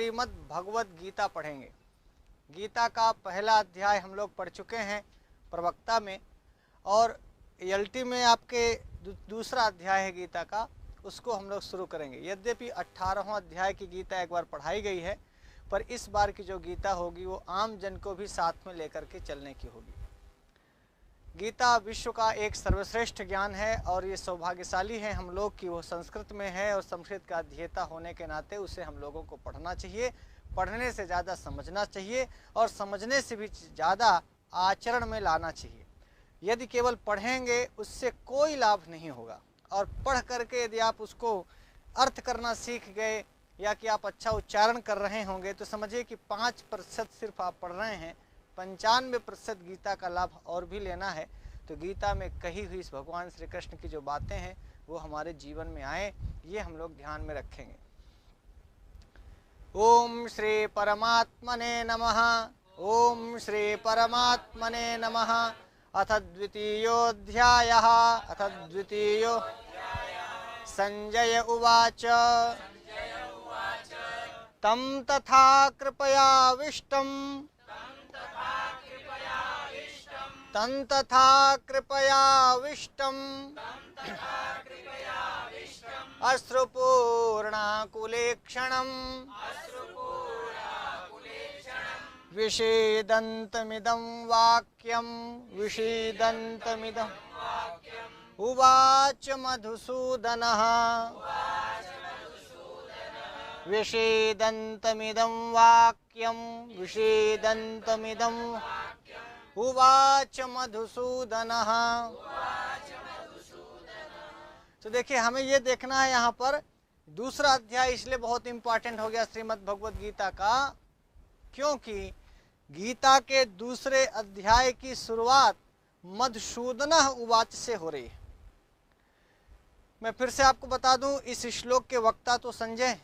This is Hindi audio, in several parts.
श्रीमद् भगवत गीता पढ़ेंगे। गीता का पहला अध्याय हम लोग पढ़ चुके हैं प्रवक्ता में, और एलटी में आपके दूसरा अध्याय है गीता का, उसको हम लोग शुरू करेंगे। यद्यपि 18वां अध्याय की गीता एक बार पढ़ाई गई है, पर इस बार की जो गीता होगी वो आम जन को भी साथ में लेकर के चलने की होगी। गीता विश्व का एक सर्वश्रेष्ठ ज्ञान है, और ये सौभाग्यशाली है हम लोग कि वो संस्कृत में है, और संस्कृत का अध्येता होने के नाते उसे हम लोगों को पढ़ना चाहिए। पढ़ने से ज़्यादा समझना चाहिए, और समझने से भी ज़्यादा आचरण में लाना चाहिए। यदि केवल पढ़ेंगे उससे कोई लाभ नहीं होगा, और पढ़ करके यदि आप उसको अर्थ करना सीख गए या कि आप अच्छा उच्चारण कर रहे होंगे तो समझिए कि 5% सिर्फ आप पढ़ रहे हैं, 95% गीता का लाभ और भी लेना है। तो गीता में कही हुई इस भगवान श्री कृष्ण की जो बातें हैं वो हमारे जीवन में आए, ये हम लोग ध्यान में रखेंगे। ओम श्री परमात्मने नमः। ओम श्री परमात्मने नमः। अथ द्वितीयोऽध्यायः। अथ द्वितीयो संजय उवाच तं तथा कृपयाविष्टम् तं तथा कृपयाविष्टम् अश्रुपूर्णाकुलेक्षणम् विषीदन्तमिदं वाक्यं विषीदन्तमिदं उवाच मधुसूदनः विषीदन्तमिदं वाक्यं विषीदन्तमिदं उवाच मधुसूदनः। तो देखिए हमें ये देखना है यहाँ पर दूसरा अध्याय इसलिए बहुत इंपॉर्टेंट हो गया श्रीमद् भगवत गीता का, क्योंकि गीता के दूसरे अध्याय की शुरुआत मधुसूदनः उवाच से हो रही है। मैं फिर से आपको बता दूं, इस श्लोक के वक्ता तो संजय,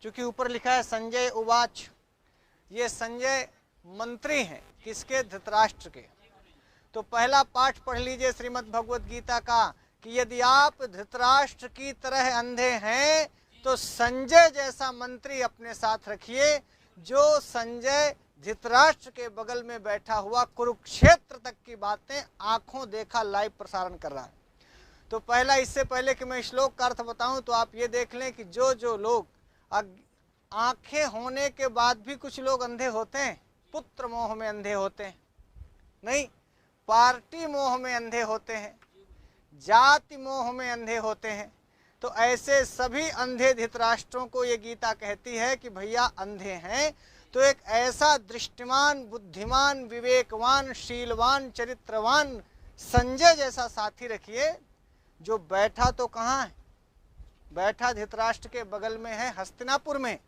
चूंकि ऊपर लिखा है संजय उवाच, ये संजय मंत्री हैं किसके? धृतराष्ट्र के। तो पहला पाठ पढ़ लीजिए श्रीमद् भगवत गीता का कि यदि आप धृतराष्ट्र की तरह अंधे हैं तो संजय जैसा मंत्री अपने साथ रखिए, जो संजय धृतराष्ट्र के बगल में बैठा हुआ कुरुक्षेत्र तक की बातें आंखों देखा लाइव प्रसारण कर रहा है। तो पहला, इससे पहले कि मैं श्लोक का अर्थ बताऊं तो आप ये देख लें कि जो लोग आंखें होने के बाद भी कुछ लोग अंधे होते हैं, पुत्र मोह में अंधे होते हैं, नहीं, पार्टी मोह में अंधे होते हैं, जाति मोह में अंधे होते हैं, तो ऐसे सभी अंधे धृतराष्ट्रों को ये गीता कहती है कि भैया अंधे हैं तो एक ऐसा दृष्टिमान, बुद्धिमान, विवेकवान, शीलवान, चरित्रवान संजय जैसा साथी रखिए, जो बैठा तो कहाँ है? बैठा धृतराष्ट्र के बगल में है, हस्तिनापुर में,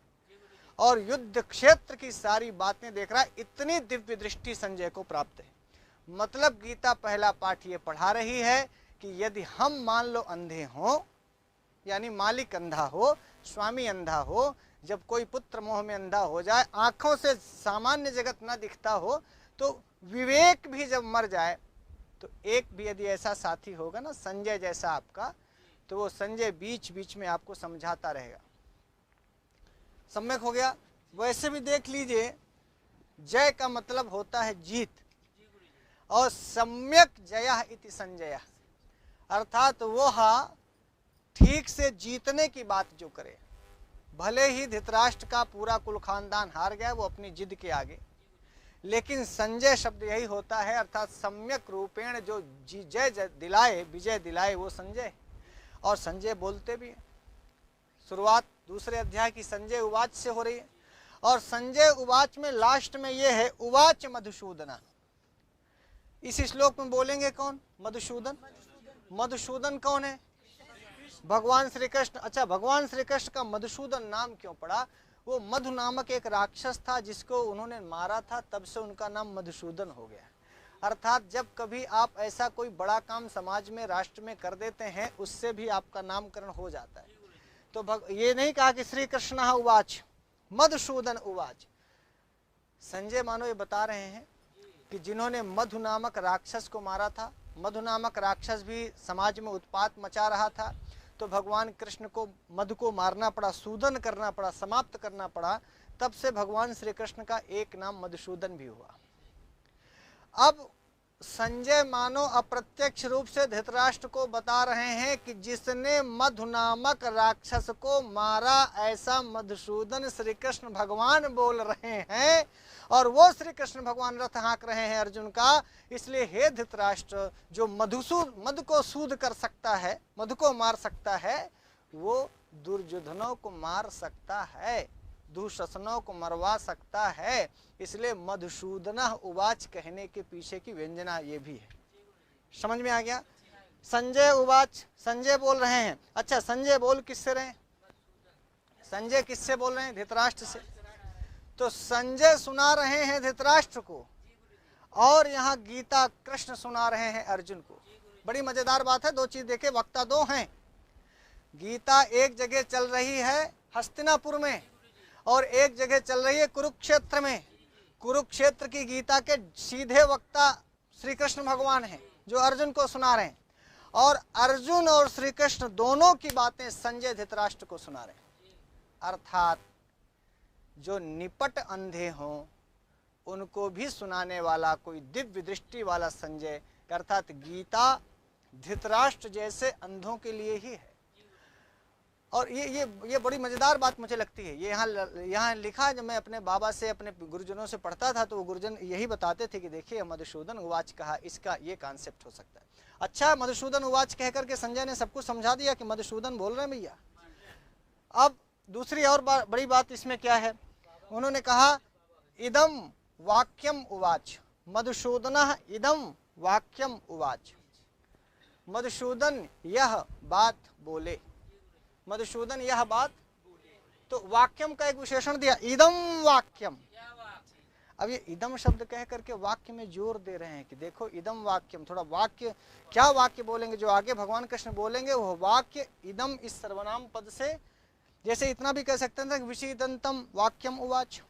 और युद्ध क्षेत्र की सारी बातें देख रहा है। इतनी दिव्य दृष्टि संजय को प्राप्त है। मतलब गीता पहला पाठ ये पढ़ा रही है कि यदि हम मान लो अंधे हों, यानी मालिक अंधा हो, स्वामी अंधा हो, जब कोई पुत्र मोह में अंधा हो जाए, आंखों से सामान्य जगत न दिखता हो, तो विवेक भी जब मर जाए, तो एक भी यदि ऐसा साथी होगा ना संजय जैसा आपका, तो वो संजय बीच बीच में आपको समझाता रहेगा। सम्यक हो गया। वैसे भी देख लीजिए, जय का मतलब होता है जीत, और सम्यक जयः इति संजयः, अर्थात वो ठीक से जीतने की बात जो करे। भले ही धृतराष्ट्र का पूरा कुल खानदान हार गया वो अपनी जिद के आगे, लेकिन संजय शब्द यही होता है, अर्थात सम्यक रूपेण जो जय दिलाए, विजय दिलाए, वो संजय। और संजय बोलते भी हैं। शुरुआत दूसरे अध्याय की संजय उवाच से हो रही है, और संजय उवाच में लास्ट में ये है उवाच मधुसूदन। इस श्लोक में बोलेंगे कौन? मधुसूदन। मधुसूदन कौन है? भगवान श्री कृष्ण। अच्छा, भगवान श्री कृष्ण का मधुसूदन नाम क्यों पड़ा? वो मधु नामक एक राक्षस था जिसको उन्होंने मारा था, तब से उनका नाम मधुसूदन हो गया। अर्थात जब कभी आप ऐसा कोई बड़ा काम समाज में, राष्ट्र में कर देते हैं, उससे भी आपका नामकरण हो जाता है। तो ये नहीं कहा कि श्री कृष्ण उवाच, मधुसूदन उवाच। संजय मानो ये बता रहे हैं कि जिन्होंने मधु नामक राक्षस को मारा था, मधु नामक राक्षस भी समाज में उत्पात मचा रहा था, तो भगवान कृष्ण को मधु को मारना पड़ा, सूदन करना पड़ा, समाप्त करना पड़ा। तब से भगवान श्री कृष्ण का एक नाम मधुसूदन भी हुआ। अब संजय मानो अप्रत्यक्ष रूप से धृतराष्ट्र को बता रहे हैं कि जिसने मधु नामक राक्षस को मारा, ऐसा मधुसूदन श्री कृष्ण भगवान बोल रहे हैं, और वो श्री कृष्ण भगवान रथ हाँक रहे हैं अर्जुन का। इसलिए हे धृतराष्ट्र, जो मधु को सूद कर सकता है, मधु को मार सकता है, वो दुर्योधनों को मार सकता है, दुःशासनों को मरवा सकता है। इसलिए मधुसूदनः उवाच कहने के पीछे की व्यंजना ये भी है। समझ में आ गया? संजय उवाच, संजय बोल रहे हैं। अच्छा, संजय बोल किससे रहे? संजय किससे बोल रहे हैं? धृतराष्ट्र से। तो संजय सुना रहे हैं धृतराष्ट्र को, और यहाँ गीता कृष्ण सुना रहे हैं अर्जुन को। बड़ी मजेदार बात है। दो चीज देखे, वक्ता दो हैं। गीता एक जगह चल रही है हस्तिनापुर में, और एक जगह चल रही है कुरुक्षेत्र में। कुरुक्षेत्र की गीता के सीधे वक्ता श्री कृष्ण भगवान हैं, जो अर्जुन को सुना रहे हैं, और अर्जुन और श्री कृष्ण दोनों की बातें संजय धृतराष्ट्र को सुना रहे हैं। अर्थात जो निपट अंधे हों उनको भी सुनाने वाला कोई दिव्य दृष्टि वाला संजय, अर्थात गीता धृतराष्ट्र जैसे अंधों के लिए ही है। और ये बड़ी मजेदार बात मुझे लगती है। ये यहाँ लिखा है। जब मैं अपने बाबा से, अपने गुरुजनों से पढ़ता था, तो वो गुरुजन यही बताते थे कि देखिए मधुसूदन उवाच कहा, इसका ये कॉन्सेप्ट हो सकता है। अच्छा, मधुसूदन उवाच कह करके संजय ने सबको समझा दिया कि मधुसूदन बोल रहे हैं भैया। अब दूसरी और बड़ी बात इसमें क्या है, उन्होंने कहा इदम वाक्यम उवाच, मधुसूदनः इदम वाक्यम उवाच। मधुसूदन यह बात बोले, मधुसूदन यह बात। तो वाक्यम का एक विशेषण दिया, इदम वाक्यम। अब ये इदम शब्द कह करके वाक्य में जोर दे रहे हैं कि देखो इदम वाक्यम, थोड़ा वाक्य, क्या वाक्य बोलेंगे जो आगे भगवान कृष्ण बोलेंगे, वो वाक्य इदम इस सर्वनाम पद से, जैसे इतना भी कह सकते हैं कि विषीदंतम वाक्यम उवाच।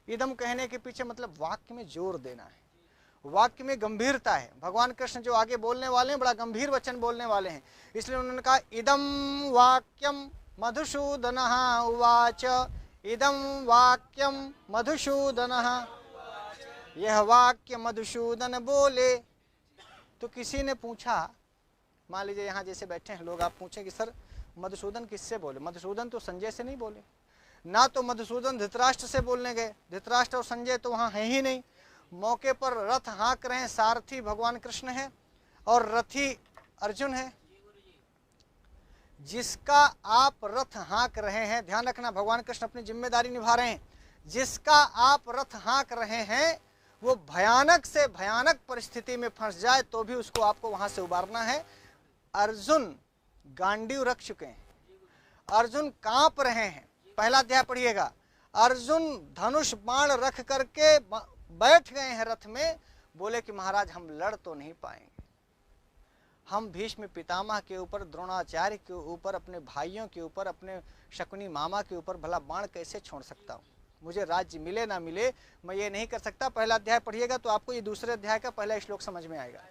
इदम कहने के पीछे मतलब वाक्य में जोर देना है, वाक्य में गंभीरता है। भगवान कृष्ण जो आगे बोलने वाले हैं बड़ा गंभीर वचन बोलने वाले हैं, इसलिए उन्होंने कहा इदम वाक्यम मधुसूदनः उवाच, इदम वाक्यम मधुसूदनः, यह वाक्य मधुसूदन बोले। तो किसी ने पूछा, मान लीजिए यहाँ जैसे बैठे हैं लोग, आप पूछें कि सर मधुसूदन किससे बोले? मधुसूदन तो संजय से नहीं बोले ना, तो मधुसूदन धृतराष्ट्र से बोलने गए। धृतराष्ट्र और संजय तो वहाँ है ही नहीं। मौके पर रथ हाँक रहे हैं, सारथी भगवान कृष्ण है और रथी अर्जुन है। जिसका आप रथ हाँक रहे हैं, ध्यान रखना, भगवान कृष्ण अपनी जिम्मेदारी निभा रहे हैं। जिसका आप रथ हाँक रहे हैं वो भयानक से भयानक परिस्थिति में फंस जाए तो भी उसको आपको वहां से उबारना है। अर्जुन गांडीव रख चुके हैं, अर्जुन कांप रहे हैं। पहला अध्याय पढ़िएगा। अर्जुन धनुष बाण रख करके बैठ गए हैं रथ में, बोले कि महाराज हम लड़ तो नहीं पाएंगे, हम भीष्म पितामह के ऊपर, द्रोणाचार्य के ऊपर, अपने भाइयों के ऊपर, अपने शकुनी मामा के ऊपर भला बाण कैसे छोड़ सकता हूँ? मुझे राज्य मिले ना मिले मैं ये नहीं कर सकता। पहला अध्याय पढ़िएगा तो आपको ये दूसरे अध्याय का पहला श्लोक समझ में आएगा।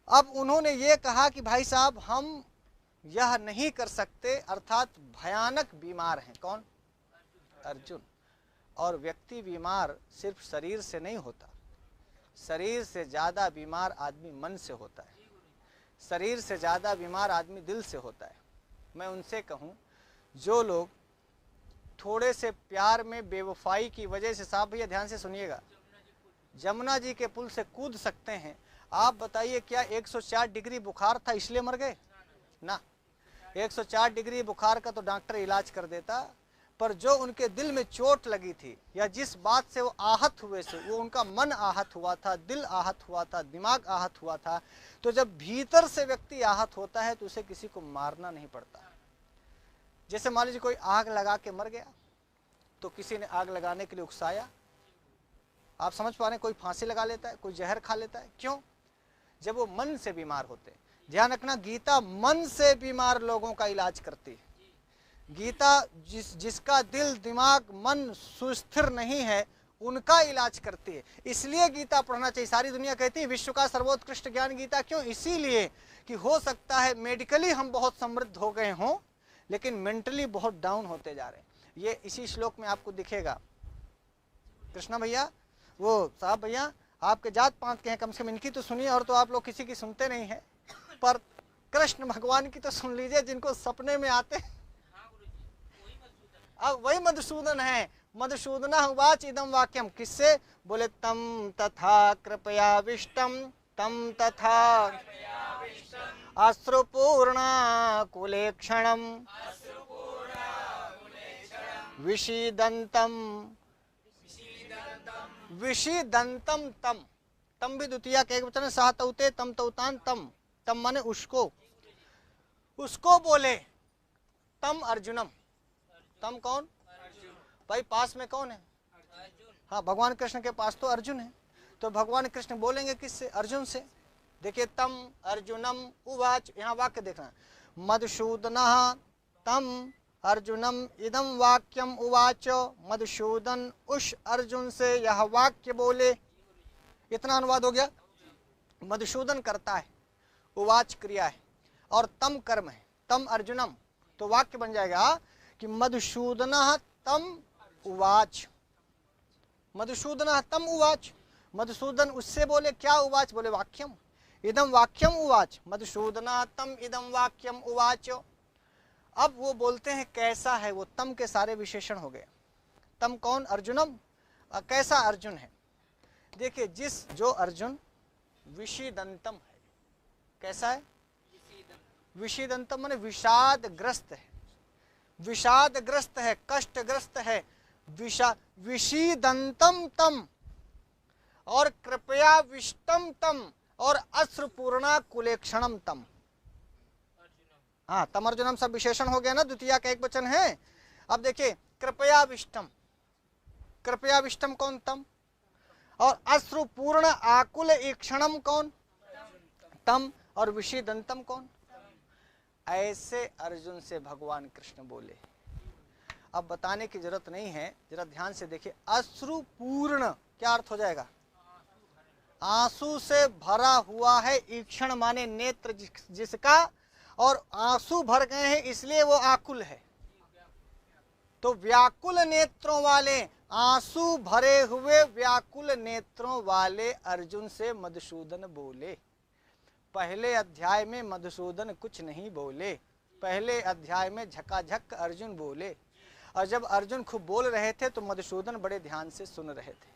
अब उन्होंने ये कहा कि भाई साहब हम यह नहीं कर सकते, अर्थात भयानक बीमार हैं। कौन? अर्जुन। और व्यक्ति बीमार सिर्फ शरीर से नहीं होता, शरीर से ज्यादा बीमार आदमी मन से होता है, शरीर से ज्यादा बीमार आदमी दिल से होता है। मैं उनसे कहूं, जो लोग थोड़े से प्यार में बेवफाई की वजह से, साहब भैया ध्यान से सुनिएगा, जमुना जी के पुल से कूद सकते हैं, आप बताइए क्या 104 डिग्री बुखार था इसलिए मर गए? ना, 104 डिग्री बुखार का तो डॉक्टर इलाज कर देता, पर जो उनके दिल में चोट लगी थी या जिस बात से वो आहत हुए थे, वो उनका मन आहत हुआ था, दिल आहत हुआ था, दिमाग आहत हुआ था। तो जब भीतर से व्यक्ति आहत होता है तो उसे किसी को मारना नहीं पड़ता। जैसे मान लीजिए कोई आग लगा के मर गया, तो किसी ने आग लगाने के लिए उकसाया, आप समझ पा रहे हैं, कोई फांसी लगा लेता है, कोई जहर खा लेता है। क्यों? जब वो मन से बीमार होते हैं। ध्यान रखना, गीता मन से बीमार लोगों का इलाज करती है। गीता जिसका दिल, दिमाग, मन सुस्थिर नहीं है उनका इलाज करती है। इसलिए गीता पढ़ना चाहिए। सारी दुनिया कहती है विश्व का सर्वोत्कृष्ट ज्ञान गीता, क्यों? इसीलिए कि हो सकता है मेडिकली हम बहुत समृद्ध हो गए हों, लेकिन मेंटली बहुत डाउन होते जा रहे हैं। ये इसी श्लोक में आपको दिखेगा। कृष्णा भैया, वो साहब भैया, आपके जात पात के हैं, कम से कम इनकी तो सुनिए, और तो आप लोग किसी की सुनते नहीं हैं, पर कृष्ण भगवान की तो सुन लीजिए, जिनको सपने में आते। अब वही मधुसूदन है। मधुसूदन उवाच इदम वाक्यम, किससे? बोले तम तथा कृपयाविष्टम, तम तथा अश्रुपूर्णा कुलेक्षणम विषीदंतम, विषीदंतम तम, तम भी द्वितीया के एक वचन, सह तौते तम तौतान तम, तम माने उसको, उसको बोले। तम अर्जुनम, तम कौन? भाई पास में कौन है? हाँ, भगवान कृष्ण के पास तो अर्जुन है, तो भगवान कृष्ण बोलेंगे किससे? अर्जुन से। देखिए, तम अर्जुनम उवाच, यहाँ वाक्य देखना, मधुसूदनः तम अर्जुनम इदम वाक्यम उवाच, मधुसूदन उस अर्जुन से यह वाक्य बोले। इतना अनुवाद हो गया। मधुसूदन करता है, उवाच क्रिया है, और तम कर्म है, तम अर्जुनम, तो वाक्य बन जाएगा कि मधुसूदनः तम उवाच, मधुसूदनः तम उवाच, मधुसूदन उससे बोले क्या? उवाच बोले वाक्यम, इदम वाक्यम उवाच, मधुसूदनः तम इदम वाक्यम उवाच। अब वो बोलते हैं कैसा है वो, तम के सारे विशेषण हो गए। तम कौन? अर्जुनम। कैसा अर्जुन है? देखिए, जो अर्जुन विषीदंतम है, कैसा है? विषीदंतम माने विषादग्रस्त है, विषादग्रस्त है, कष्टग्रस्त है। विषीदंतम तम, और कृपयाविष्टम तम, और अश्रुपूर्णा कुलेक्षणम तम। हाँ, तम अर्जुनम सब विशेषण हो गया ना, द्वितीया का एक वचन है। अब देखिए, कृपयाविष्टम, कृपयाविष्टम कौन? तम। और अश्रुपूर्ण आकुल ईक्षणम कौन? तम। और विषीदंतम कौन? ऐसे अर्जुन से भगवान कृष्ण बोले। अब बताने की जरूरत नहीं है, जरा ध्यान से देखिए। अश्रुपूर्ण क्या अर्थ हो जाएगा? आंसू से भरा हुआ है, ईक्षण माने नेत्र जिसका, और आंसू भर गए हैं इसलिए वो आकुल है। तो व्याकुल नेत्रों वाले, आंसू भरे हुए व्याकुल नेत्रों वाले अर्जुन से मधुसूदन बोले। पहले अध्याय में मधुसूदन कुछ नहीं बोले, पहले अध्याय में झकाझक अर्जुन बोले, और जब अर्जुन खूब बोल रहे थे तो मधुसूदन बड़े ध्यान से सुन रहे थे।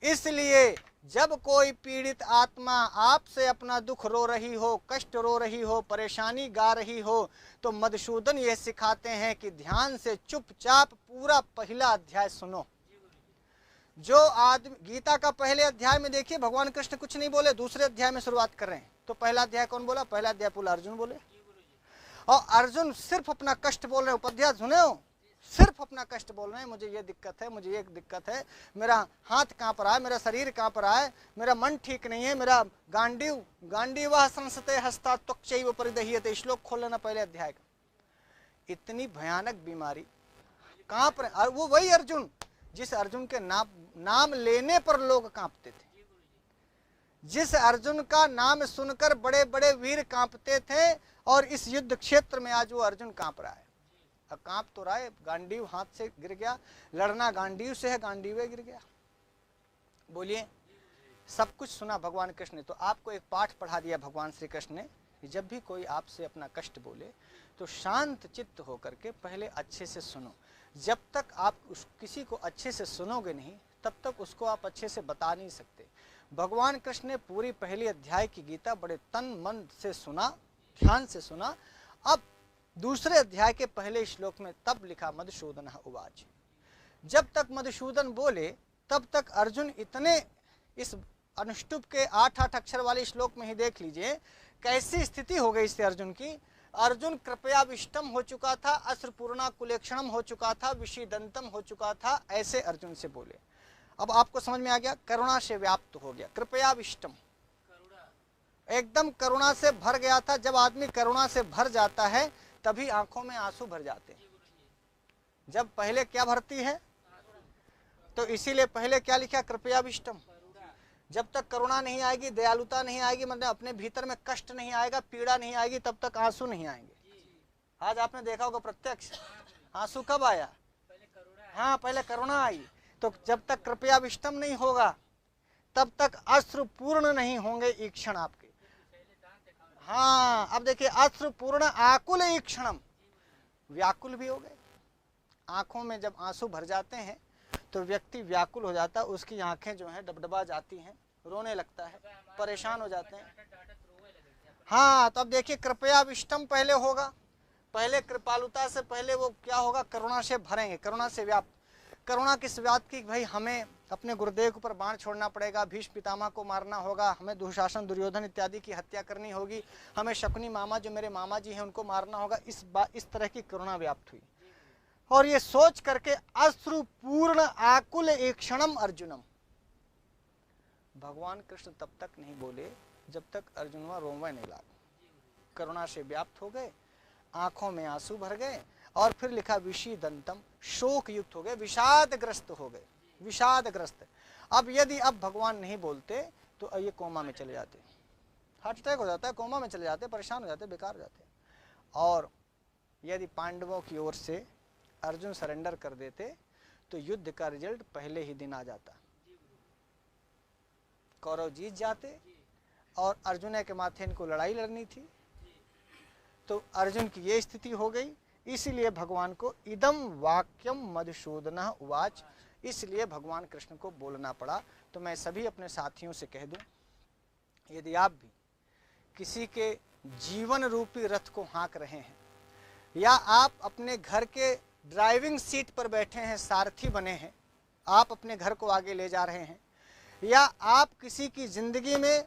इसलिए जब कोई पीड़ित आत्मा आपसे अपना दुख रो रही हो, कष्ट रो रही हो, परेशानी गा रही हो, तो मधुसूदन ये सिखाते हैं कि ध्यान से चुपचाप पूरा पहला अध्याय सुनो। जो आदमी गीता का पहले अध्याय में देखिए भगवान कृष्ण कुछ नहीं बोले, दूसरे अध्याय में शुरुआत कर रहे हैं, तो पहला अध्याय कौन बोला? पहला अध्याय पूरा अर्जुन बोले, और अर्जुन सिर्फ अपना कष्ट बोल रहे हो। पद्यास सुने हो? सिर्फ अपना कष्ट बोल रहे हैं, मुझे ये दिक्कत है, मुझे ये दिक्कत है, मेरा हाथ कांप रहा है, मेरा शरीर कांप रहा है, मेरा मन ठीक नहीं है, मेरा गांडीव संसते हस्ता त्वक्चैव परिदह्यते। श्लोक खोल लेना पहले अध्याय का। इतनी भयानक बीमारी, कांप रहे। और वो वही अर्जुन जिस अर्जुन के नाम लेने पर लोग कांपते थे, जिस अर्जुन का नाम सुनकर बड़े बड़े वीर कांपते थे, और इस युद्ध क्षेत्र में आज वो अर्जुन कांप रहा है। कांप तो रहा है, गांडीव हाथ से गिर गया, लड़ना गांडीव से है, गांडीव गिर गया। बोलिए, सब कुछ सुना भगवान कृष्ण ने। तो आपको एक पाठ पढ़ा दिया भगवान श्री कृष्ण ने कि जब भी कोई आपसे अपना कष्ट बोले तो शांत चित्त होकर के पहले अच्छे से सुनो। जब तक आप किसी को अच्छे से सुनोगे नहीं, तब तक उसको आप अच्छे से बता नहीं सकते। भगवान कृष्ण ने पूरी पहली अध्याय की गीता बड़े तन मन से सुना, ध्यान से सुना। अब दूसरे अध्याय के पहले श्लोक में तब लिखा मधुसूदन उवाच। जब तक मधुसूदन बोले तब तक अर्जुन इतने, इस अनुष्टुप के 8-8 अक्षर वाले श्लोक में ही देख लीजिए कैसी स्थिति हो गई इससे अर्जुन की। अर्जुन कृपयाविष्टम हो चुका था, अश्रुपूर्णा कुलेक्षणम हो चुका था, विषीदंतम हो चुका था। ऐसे अर्जुन से बोले। अब आपको समझ में आ गया, करुणा से व्याप्त हो गया। कृपयाविष्टम एकदम करुणा से भर गया था। जब आदमी करुणा से भर जाता है तभी आंखों में आंसू भर जाते हैं। जब पहले क्या भरती है? तो इसीलिए पहले क्या लिखा, कृपयाविष्टम। जब तक करुणा नहीं आएगी, दयालुता नहीं आएगी, मतलब अपने भीतर में कष्ट नहीं आएगा, पीड़ा नहीं आएगी, तब तक आंसू नहीं आएंगे। आज आपने देखा होगा प्रत्यक्ष, आंसू कब आया? हाँ, पहले करुणा आई। तो जब तक कृपयाविष्टम नहीं होगा तब तक अश्रुपूर्ण नहीं होंगे ईक्षण आपके। हाँ, अब देखिए, अश्रुपूर्ण आकुल ईक्षणम, व्याकुल भी हो गए। आंखों में जब आंसू भर जाते हैं तो व्यक्ति व्याकुल हो जाता है, उसकी आंखें जो हैं डबडबा जाती हैं, रोने लगता है, परेशान हो जाते हैं। हाँ, तो अब देखिए, कृपयाविष्टम पहले होगा, पहले कृपालुता से पहले वो क्या होगा, करुणा से भरेंगे, करुणा से व्याप्त। करुणा किस बात की, भाई हमें अपने गुरुदेव के ऊपर बाण छोड़ना पड़ेगा, भीष्म पितामह को मारना होगा, हमें दुशासन दुर्योधन इत्यादि की हत्या करनी होगी, हमें शकुनी मामा जो मेरे मामा जी हैं उनको मारना होगा, इस तरह की करुणा व्याप्त हुई। और ये सोच करके अश्रुपूर्ण आकुल ईक्षणम अर्जुनम, भगवान कृष्ण तब तक नहीं बोले जब तक अर्जुनवा रोंवे नहीं लागे। करुणा से व्याप्त हो गए, आंखों में आंसू भर गए, और फिर लिखा विषीदंतम, शोक युक्त हो गए, विषादग्रस्त हो गए, विषादग्रस्त। अब यदि अब भगवान नहीं बोलते तो ये कोमा में चले जाते, हार्ट अटैक हो जाता है, कोमा में चले जाते, परेशान हो जाते, बेकार हो जाते। और यदि पांडवों की ओर से अर्जुन सरेंडर कर देते तो युद्ध का रिजल्ट पहले ही दिन आ जाता, कौरव जीत जाते, और अर्जुन के माथे इनको लड़ाई लड़नी थी। तो अर्जुन की ये स्थिति हो गई, इसीलिए भगवान को इदम वाक्यम मधुसूदनः उवाच, इसलिए भगवान कृष्ण को बोलना पड़ा। तो मैं सभी अपने साथियों से कह दूं, यदि आप भी किसी के जीवन रूपी रथ को हाँक रहे हैं, या आप अपने घर के ड्राइविंग सीट पर बैठे हैं, सारथी बने हैं, आप अपने घर को आगे ले जा रहे हैं, या आप किसी की जिंदगी में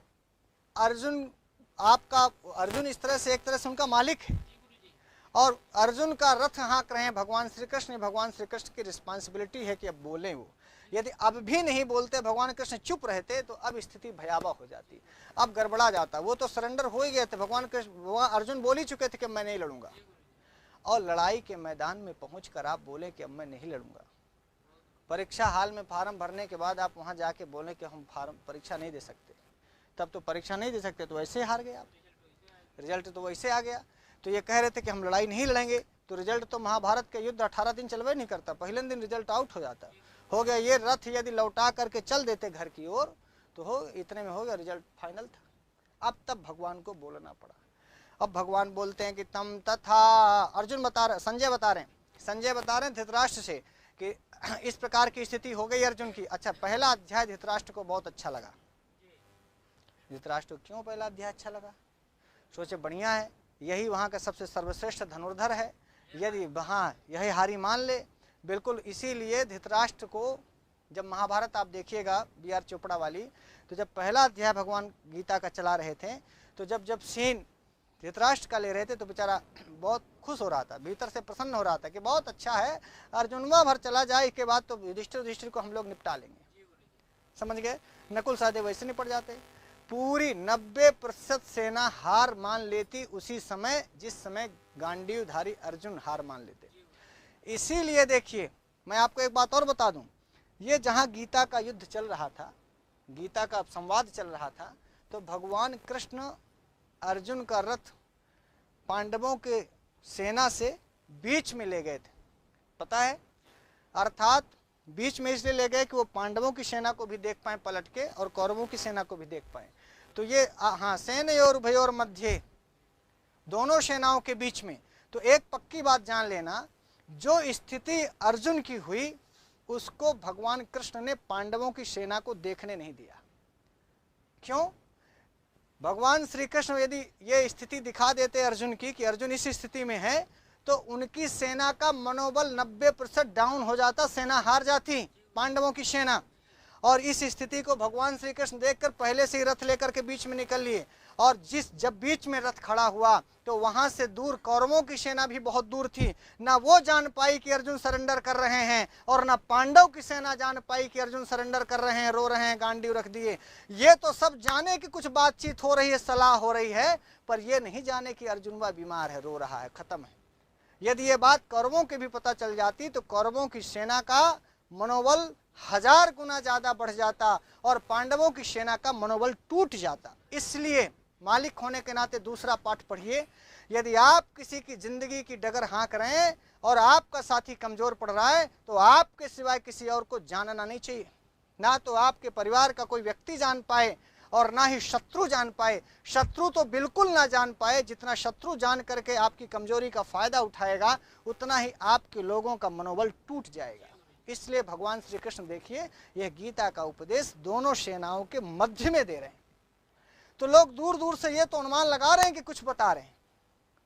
अर्जुन इस तरह से एक तरह से उनका मालिक है, और अर्जुन का रथ हाँक रहे हैं भगवान श्री कृष्ण, भगवान श्री कृष्ण की रिस्पांसिबिलिटी है कि अब बोलें वो। यदि अब भी नहीं बोलते, भगवान कृष्ण चुप रहते, तो अब स्थिति भयावह हो जाती, अब गड़बड़ा जाता। वो तो सरेंडर हो ही गए थे, भगवान कृष्ण, अर्जुन बोल ही चुके थे कि मैं नहीं लड़ूंगा, और लड़ाई के मैदान में पहुंचकर आप बोले कि अब मैं नहीं लड़ूंगा। परीक्षा हाल में फार्म भरने के बाद आप वहां जाके बोले कि हम परीक्षा नहीं दे सकते, तब तो परीक्षा नहीं दे सकते, तो वैसे हार गए आप, रिजल्ट तो वैसे आ गया। तो ये कह रहे थे कि हम लड़ाई नहीं लड़ेंगे, तो रिजल्ट तो महाभारत के युद्ध 18 दिन चलवे नहीं करता, पहले दिन रिजल्ट आउट हो जाता। हो गया, ये रथ यदि लौटा करके चल देते घर की ओर तो हो इतने में हो गया, रिजल्ट फाइनल था। अब तब भगवान को बोलना पड़ा। अब भगवान बोलते हैं कि तम तथा, अर्जुन बता रहे, संजय बता रहे हैं धृतराष्ट्र से कि इस प्रकार की स्थिति हो गई अर्जुन की। अच्छा, पहला अध्याय धृतराष्ट्र को बहुत अच्छा लगा। धृतराष्ट्र क्यों पहला अध्याय अच्छा लगा? सोचे बढ़िया है, यही वहाँ का सबसे सर्वश्रेष्ठ धनुर्धर है, यदि वहाँ यही हारी मान ले, बिल्कुल। इसीलिए धृतराष्ट्र को जब महाभारत आप देखिएगा बी.आर. चोपड़ा वाली, तो जब पहला अध्याय भगवान गीता का चला रहे थे, तो जब सीन धृतराष्ट्र का ले रहे थे तो बेचारा बहुत खुश हो रहा था, भीतर से प्रसन्न हो रहा था कि बहुत अच्छा है, अर्जुनवा भर चला जाए, इसके बाद तो युधिष्ठिर को हम लोग निपटा लेंगे। समझ गए? नकुल सहदेव वैसे निपट जाते। पूरी 90% सेना हार मान लेती उसी समय जिस समय गांडीवधारी अर्जुन हार मान लेते। इसीलिए देखिए, मैं आपको एक बात और बता दूं, ये जहां गीता का युद्ध चल रहा था, गीता का संवाद चल रहा था, तो भगवान कृष्ण अर्जुन का रथ पांडवों के सेना से बीच में ले गए थे, पता है? अर्थात बीच में इसलिए ले गए कि वो पांडवों की सेना को भी देख पाए पलट के, और कौरवों की सेना को भी देख पाए। तो ये हाँ, सेनयोर उभयोर मध्य, दोनों सेनाओं के बीच में। तो एक पक्की बात जान लेना, जो स्थिति अर्जुन की हुई उसको भगवान कृष्ण ने पांडवों की सेना को देखने नहीं दिया। क्यों? भगवान श्री कृष्ण यदि ये स्थिति दिखा देते अर्जुन की कि अर्जुन इस स्थिति में है, तो उनकी सेना का मनोबल 90% डाउन हो जाता, सेना हार जाती, पांडवों की सेना। और इस स्थिति को भगवान श्री कृष्ण देखकर पहले से ही रथ लेकर के बीच में निकल लिए, और जब बीच में रथ खड़ा हुआ तो वहां से दूर कौरवों की सेना भी बहुत दूर थी, ना वो जान पाई कि अर्जुन सरेंडर कर रहे हैं, और ना पांडव की सेना जान पाई कि अर्जुन सरेंडर कर रहे हैं, रो रहे हैं, गांडीव रख दिए। ये तो सब जाने कि कुछ बातचीत हो रही है, सलाह हो रही है, पर ये नहीं जाने कि अर्जुन वह बीमार है, रो रहा है, खत्म है। यदि ये बात कौरवों के भी पता चल जाती तो कौरवों की सेना का मनोबल 1000 गुना ज्यादा बढ़ जाता और पांडवों की सेना का मनोबल टूट जाता। इसलिए मालिक होने के नाते दूसरा पाठ पढ़िए, यदि आप किसी की जिंदगी की डगर हाँक रहे हैं और आपका साथी कमजोर पड़ रहा है तो आपके सिवाय किसी और को जानना नहीं चाहिए। ना तो आपके परिवार का कोई व्यक्ति जान पाए और ना ही शत्रु जान पाए। शत्रु तो बिल्कुल ना जान पाए, जितना शत्रु जान करके आपकी कमजोरी का फायदा उठाएगा उतना ही आपके लोगों का मनोबल टूट जाएगा। इसलिए भगवान श्री कृष्ण देखिए यह गीता का उपदेश दोनों सेनाओं के मध्य में दे रहे हैं। तो लोग दूर दूर से ये तो अनुमान लगा रहे हैं कि कुछ बता रहे हैं,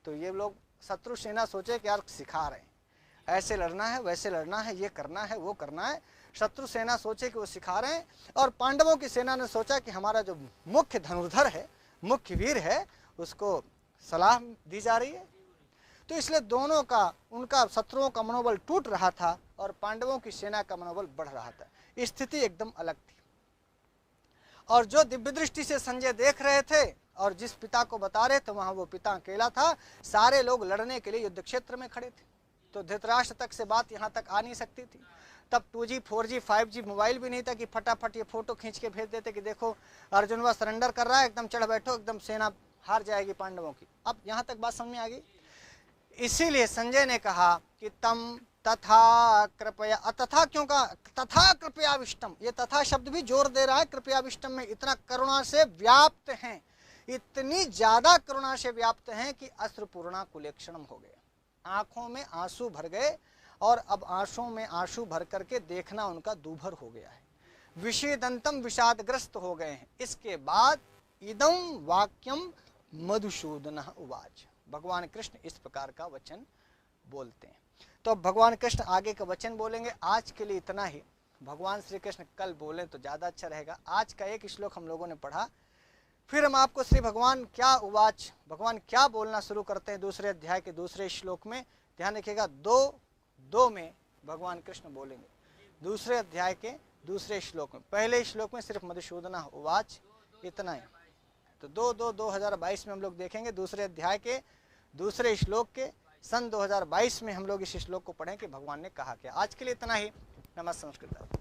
तो ये लोग शत्रु सेना सोचे कि यार सिखा रहे हैं, ऐसे लड़ना है, वैसे लड़ना है, ये करना है, वो करना है। शत्रु सेना सोचे कि वो सिखा रहे हैं और पांडवों की सेना ने सोचा कि हमारा जो मुख्य धनुर्धर है, मुख्य वीर है, उसको सलाह दी जा रही है। तो इसलिए दोनों का, उनका शत्रुओं का मनोबल टूट रहा था और पांडवों की सेना का मनोबल बढ़ रहा था। स्थिति एकदम अलग थी। और जो दिव्य दृष्टि से संजय देख रहे थे और जिस पिता को बता रहे थे, वहां वो पिता अकेला था, सारे लोग लड़ने के लिए युद्ध क्षेत्र में खड़े थे। तो धृतराष्ट्र तक से बात यहाँ तक आ नहीं सकती थी। तब 2G 4G 5G मोबाइल भी नहीं था कि फटाफट ये फोटो खींच के भेज देते कि देखो अर्जुन वह सरेंडर कर रहा है, एकदम चढ़ बैठो, एकदम सेना हार जाएगी पांडवों की। अब यहाँ तक बात समझ में आ गई। इसीलिए संजय ने कहा कि तम तथा कृपया, तथा क्यों कहा, तथा कृपया विष्टम, ये तथा शब्द भी जोर दे रहा है कृपया विष्टम में। इतना करुणा से व्याप्त हैं, इतनी ज्यादा करुणा से व्याप्त हैं कि अश्रुपूर्णा कुलेक्षणम हो गया, आंखों में आंसू भर गए और अब आंसुओं में आंसू भर करके देखना उनका दूभर हो गया है, विषेदंतम विषादग्रस्त हो गए हैं। इसके बाद इदम वाक्यम मधुसूदन उवाच, भगवान कृष्ण इस प्रकार का वचन बोलते हैं। तो अब भगवान कृष्ण आगे का वचन बोलेंगे। आज के लिए इतना ही। भगवान श्री कृष्ण कल बोले तो ज़्यादा अच्छा रहेगा। आज का एक श्लोक हम लोगों ने पढ़ा, फिर हम आपको श्री भगवान क्या उवाच, भगवान क्या बोलना शुरू करते हैं दूसरे अध्याय के दूसरे श्लोक में। ध्यान रखिएगा, 2:2 में भगवान कृष्ण बोलेंगे दूसरे अध्याय के दूसरे श्लोक में। पहले श्लोक में सिर्फ मधुसूदन उवाच इतना ही। तो 2/2/2022 में हम लोग देखेंगे दूसरे अध्याय के दूसरे श्लोक के। सन 2022 में हम लोग इस श्लोक को पढ़ें कि भगवान ने कहा क्या। आज के लिए इतना ही। नमस्ते संस्कृत।